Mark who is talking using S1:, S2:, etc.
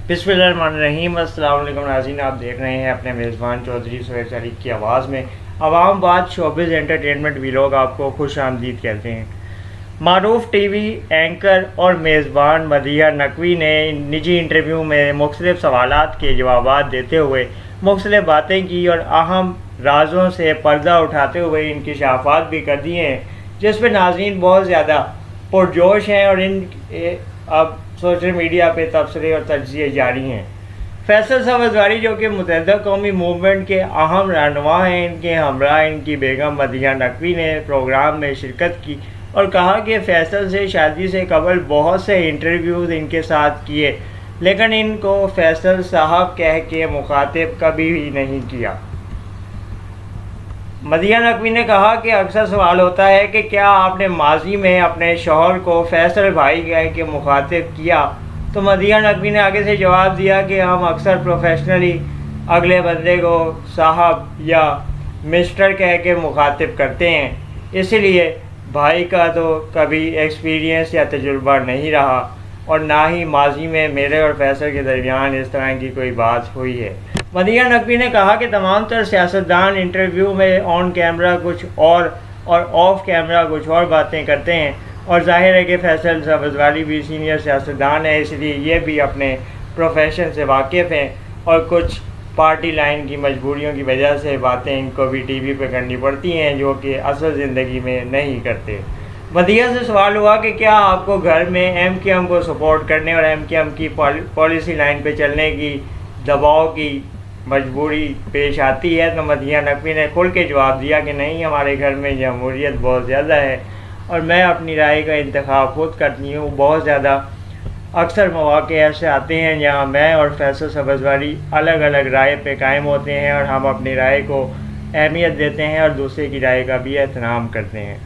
S1: بسم اللہ الرحمن الرحیم۔ السلام علیکم ناظرین، آپ دیکھ رہے ہیں اپنے میزبان چودھری سہیل شریف کی آواز میں عوام بات شوبز انٹرٹینمنٹ ویلاگ آپ کو خوش آمدید کہتے ہیں۔ معروف ٹی وی اینکر اور میزبان مدیحہ نقوی نے نجی انٹرویو میں مختلف سوالات کے جوابات دیتے ہوئے مختلف باتیں کی اور اہم رازوں سے پردہ اٹھاتے ہوئے انکشافات بھی کر دیے ہیں، جس پہ ناظرین بہت زیادہ پرجوش ہیں اور اب سوشل میڈیا پہ تبصرے اور تجزیے جاری ہیں۔ فیصل سبزواری جو کہ متحدہ قومی موومنٹ کے اہم رہنما ہیں، ان کے ہمراہ ان کی بیگم مدیحہ نقوی نے پروگرام میں شرکت کی اور کہا کہ فیصل سے شادی سے قبل بہت سے انٹرویوز ان کے ساتھ کیے، لیکن ان کو فیصل صاحب کہہ کے مخاطب کبھی بھی نہیں کیا۔ مدیحہ نقوی نے کہا کہ اکثر سوال ہوتا ہے کہ کیا آپ نے ماضی میں اپنے شوہر کو فیصل بھائی کہہ کے مخاطب کیا؟ تو مدیحہ نقوی نے آگے سے جواب دیا کہ ہم اکثر پروفیشنلی اگلے بندے کو صاحب یا مسٹر کہہ کے مخاطب کرتے ہیں، اس لیے بھائی کا تو کبھی ایکسپیرینس یا تجربہ نہیں رہا اور نہ ہی ماضی میں میرے اور فیصل کے درمیان اس طرح کی کوئی بات ہوئی ہے۔ مدیحہ نقوی نے کہا کہ تمام تر سیاستدان انٹرویو میں آن کیمرہ کچھ اور آف کیمرہ کچھ اور باتیں کرتے ہیں، اور ظاہر ہے کہ فیصل سبزواری بھی سینئر سیاستدان ہے، اس لیے یہ بھی اپنے پروفیشن سے واقف ہیں اور کچھ پارٹی لائن کی مجبوریوں کی وجہ سے باتیں ان کو بھی ٹی وی پہ کرنی پڑتی ہیں جو کہ اصل زندگی میں نہیں کرتے۔ مدیحہ سے سوال ہوا کہ کیا آپ کو گھر میں ایم کیو ایم کو سپورٹ کرنے اور ایم کیو ایم کی پالیسی لائن پہ چلنے کی دباؤ کی مجبوری پیش آتی ہے؟ تو مدیحہ نقوی نے کھل کے جواب دیا کہ نہیں، ہمارے گھر میں جمہوریت بہت زیادہ ہے اور میں اپنی رائے کا انتخاب خود کرتی ہوں۔ بہت زیادہ اکثر مواقع ایسے آتے ہیں جہاں میں اور فیصل سبزواری الگ الگ رائے پہ قائم ہوتے ہیں اور ہم اپنی رائے کو اہمیت دیتے ہیں اور دوسرے کی رائے کا بھی احترام کرتے ہیں۔